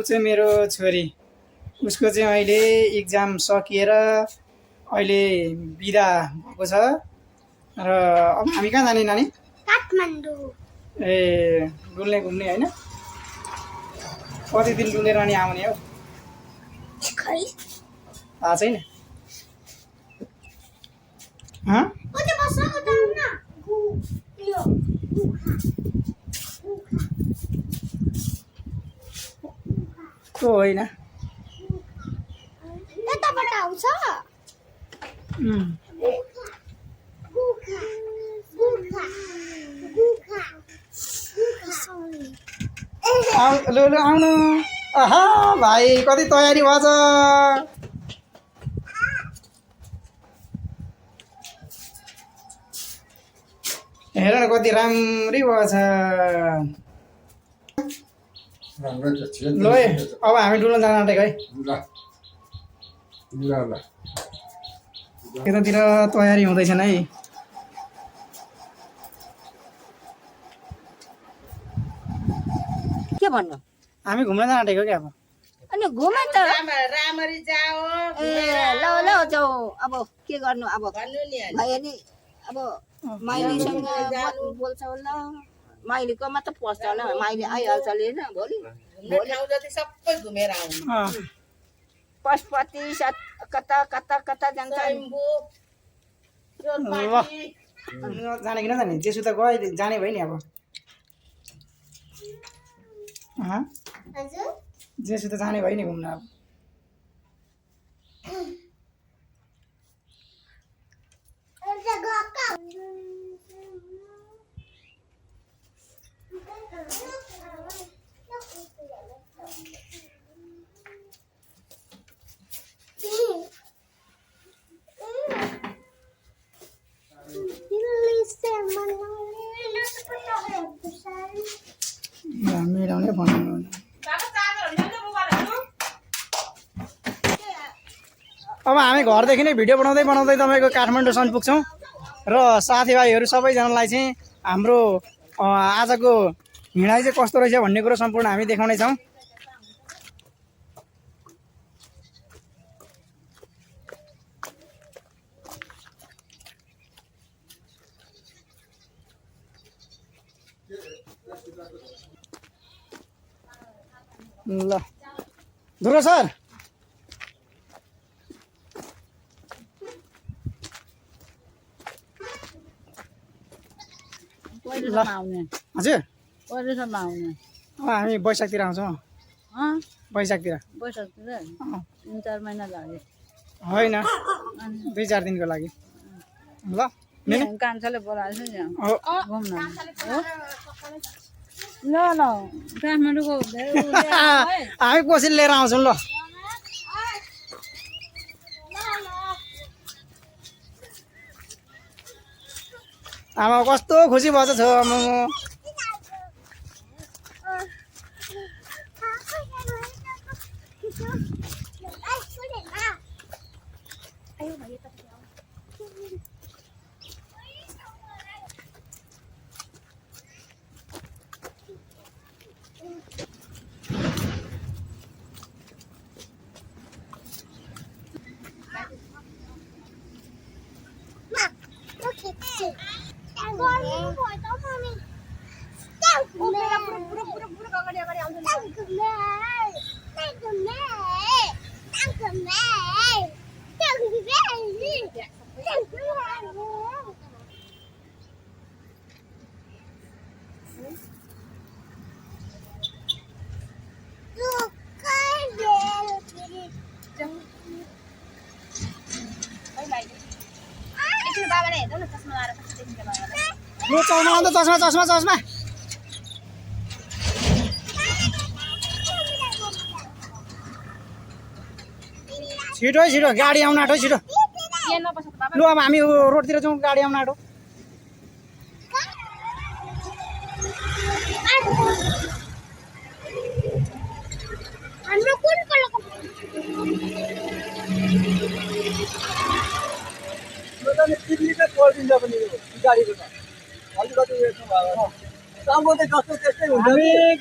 चाहिँ मेरो छोरी उसको चाहिँ अहिले एक्जाम सकिएर अहिले बिदा भएको छ र अब हामी कहाँ जाने नानी काठमाडौँ ए डुल्ने घुम्ने हैन कति दिन डुलेर अनि आउने हो खै थाहा छैन ह ओते बस्न ओते आउन यो को होइन यताबाट आउँछ लु लु आउनु आहा भाइ कति तयारी भएछ हेर न कति राम्रै भएछ ल है अब हामी डुल्न जान आँटेको है यतातिर तयारी हुँदैछन् है के भन्नु हामी घुम्न जान आँटेको क्या अब अनि घुम त रामरी जाओ ए ल ल जाऊ अब के गर्नु अब भन्नु नि भयो नि अब माइलीसँग बोल्छ होला माइलीकोमा त पस्छ होला माइली आइहाल्छ लिएन भोलि ठाउँ जति सबै घुमेर आउनु पशुपति कता कता कता जान्छ जाने कि नजाने जेसु त गयो जाने भयो नि अब जेसु त जाने भयो नि घुम्न अब मिलाउने बनाउनु अब हामी घरदेखि नै भिडियो बनाउँदै बनाउँदै तपाईँको काठमाडौँसम्म पुग्छौँ र साथीभाइहरू सबैजनालाई चाहिँ हाम्रो आजको हिँडाइ चाहिँ कस्तो रहेछ भन्ने कुरो सम्पूर्ण हामी देखाउनेछौँ ल धुरो सर हजुर पहिलेसम्म आउने हामी वैशाखतिर आउँछौँ वैशाखतिर 3-4 महिना लाग्यो होइन 2-4 दिनको लागि ल कान्छाले बोलाएछ नि घुम्न ल ल काठमाडौँको हामी कोसिस लिएर आउँछौँ ल आमा कस्तो खुसी भएछ छ आमा लु चस्मा अन्त चस्मा चस्मा चस्मा छिटो है छिटो गाडी आउन आँटो छिटो लु अब हामी रोडतिर जाउँ गाडी आउन आँटो हामी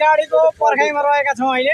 गाडीको पर्खाइमा रहेका छौँ अहिले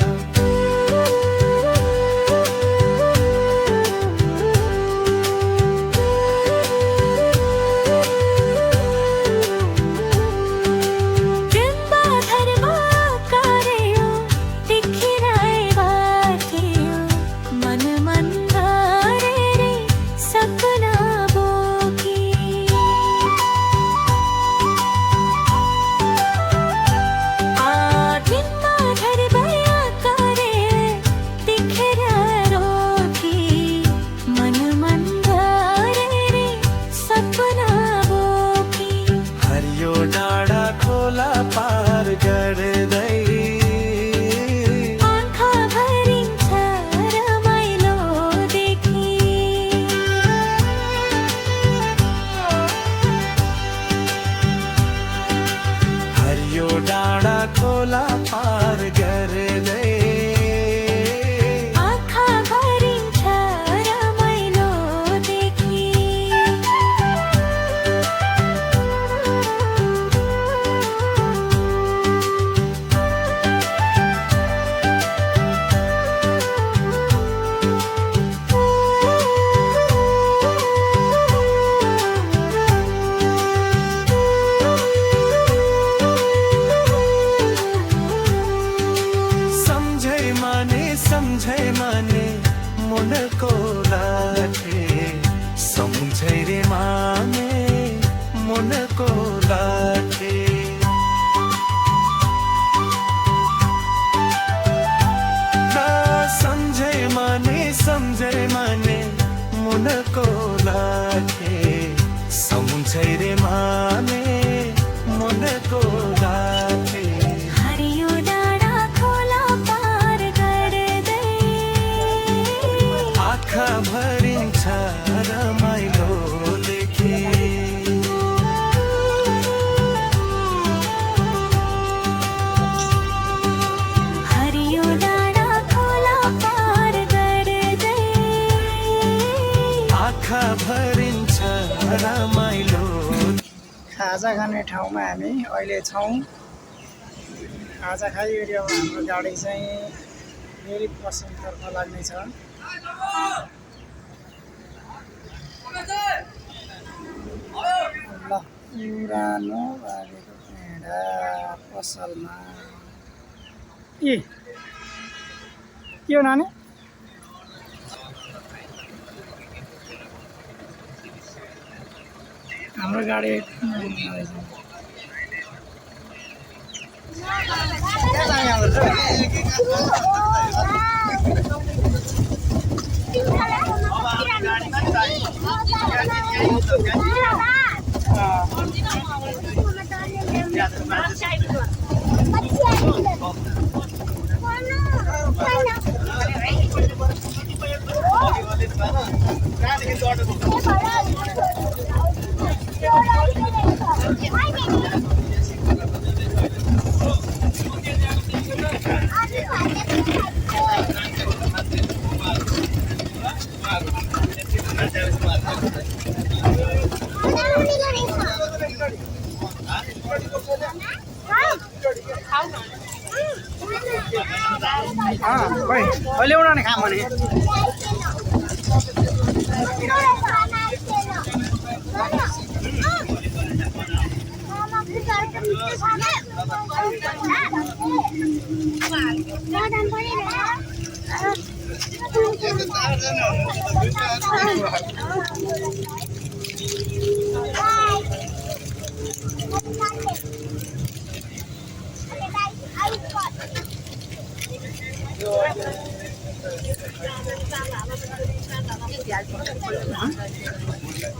सम्झै माने मनको लाखे सम्झै रे माने मनको लाखे सम्झै माने मनको लाखे सम्झै रे माने मनको लाखे हरियो डाँडा खोला पार गर्दै आँखा भरिन्छ रमाइलो देखे हरियो डाँडा खोला पार गर्दै आँखा भरिन्छ रमाइलो खाजा खाने ठाउँमा हामी अहिले छौँ। खाजा खाइवरी अब हाम्रो गाडी चाहिँ फेरि पश्चिमतर्फ लाग्नेछ। ल पुरानो बारीको पेँडा पसलमा के हो नानी? हाम्रो गाडी अहिले उनीहरूले खाम भने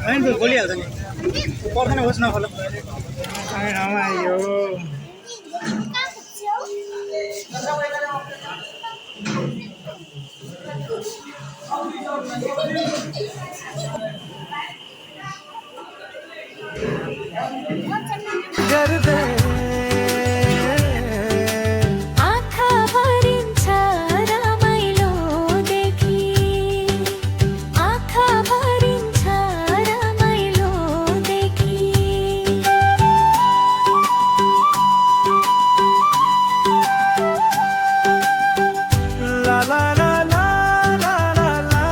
होइन त खोलिहाल्छ नि पर्दैन होस् नखोल आयो आँखा भरिन्छ रमाइलो देखी आँखा भरिन्छ रमाइलो देखी ला ला ला ला ला ला ला ला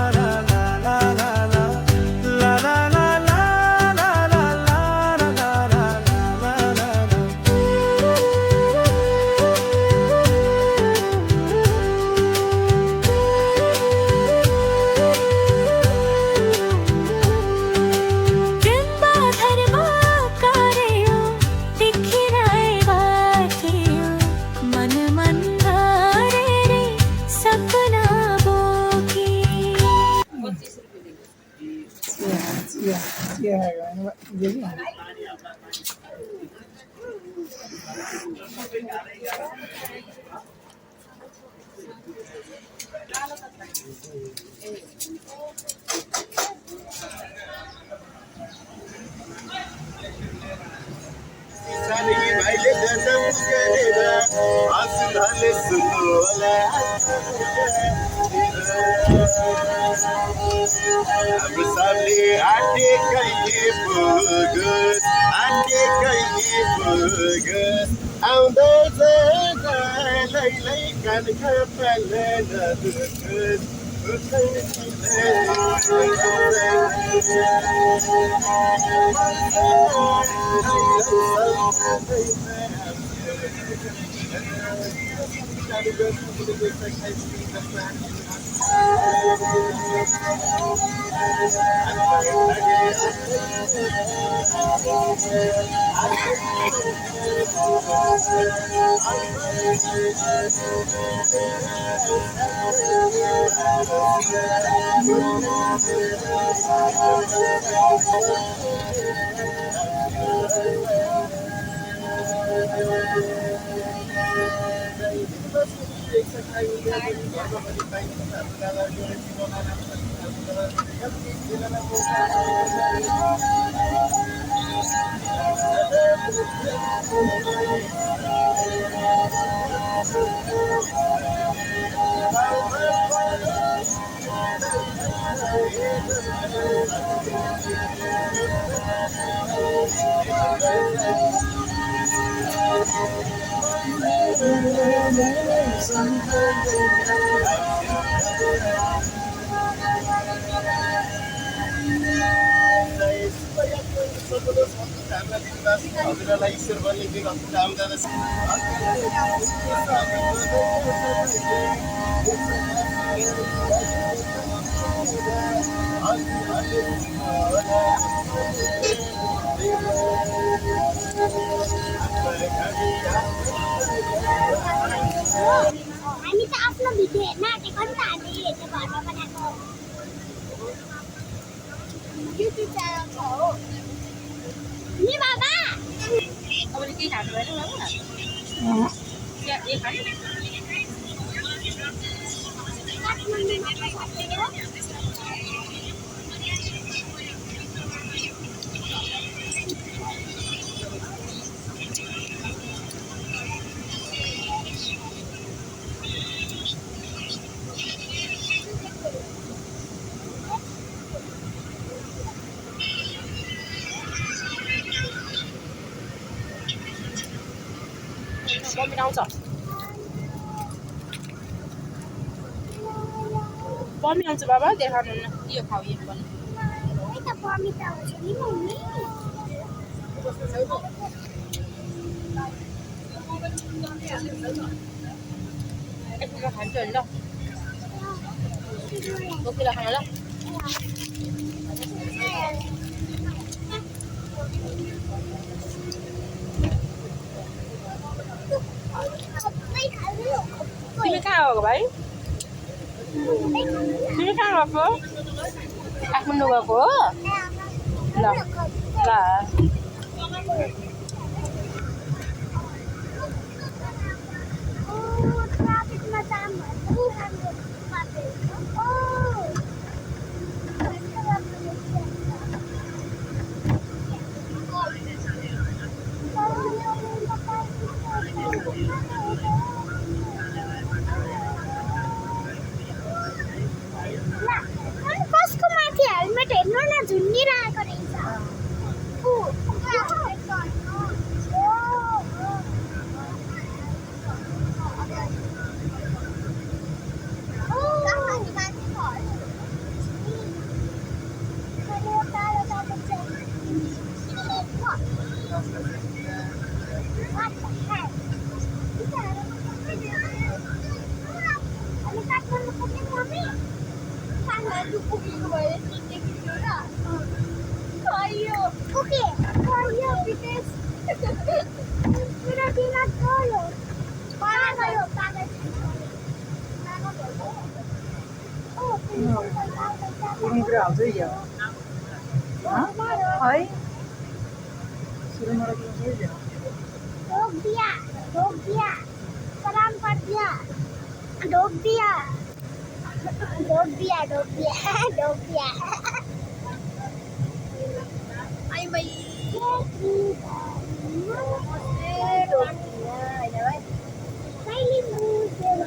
ला ला ला ला भाइले गजब गरेर आसुराले सुन्नुहोला हाम्रो सबले आटे कहिले पुगोस् आटे कहिले पुगोस् आउँदैछ लैलै कानका पाल्न नदुखोस् हजुरलाई ईश्वर भन्ने दिन आउँदो रहेछ हामी त आफ्नो भिडियो हेर्न आँटेको नि त हामी हेर्ने घरमा बनाएको युट्युब च्यानल हो नि बाबा अब के खानु भएन बाबा के खानु मम्मी आउँछ मम्मी आउँछ बाबा देखाउनु न यो खाऊ यो पनि है त मम्मी त आउँछ नि मम्मी एकपल्ट खान्छ नि ल बोकेर खानु ल तिमी कहाँ गएको भाइ तिमी कहाँ गएको काठमाडौँ गएको हो ल ल ट्राफिकमा जाम कसको माथि हेलमेट हेर्नु न झुन्डिरहेको रहेछ कुरा आउँछ है क्या है सुरुमा ढोक दिया सलाम कर दिया ढोक दिया आई भाई ढोक दिया पहली मुझे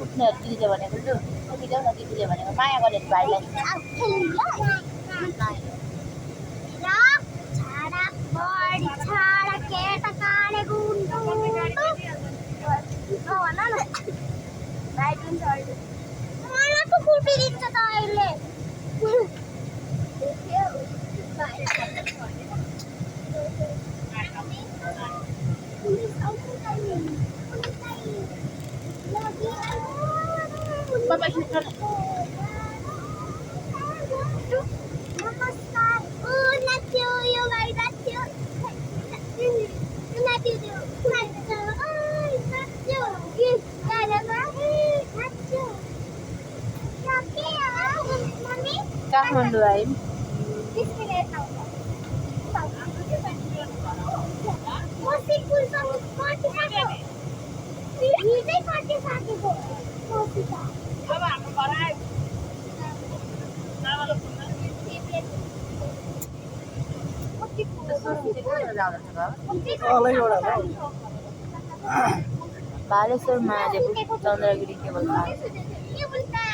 उठ्ने दिदीले भनेको लु उठिदेऊ न दिदीले भनेको माया गरेर भाइलाई नमस्कार नाच्यो यो गाई नाच्यो नाच्यो नाच्यो नाच्यो नाच्यो मम्मी काठमाडौँ आयौँ अब हाम्रो घर आयो बालेश्वर महादेव चन्द्रगिरी केबल कार के बोलता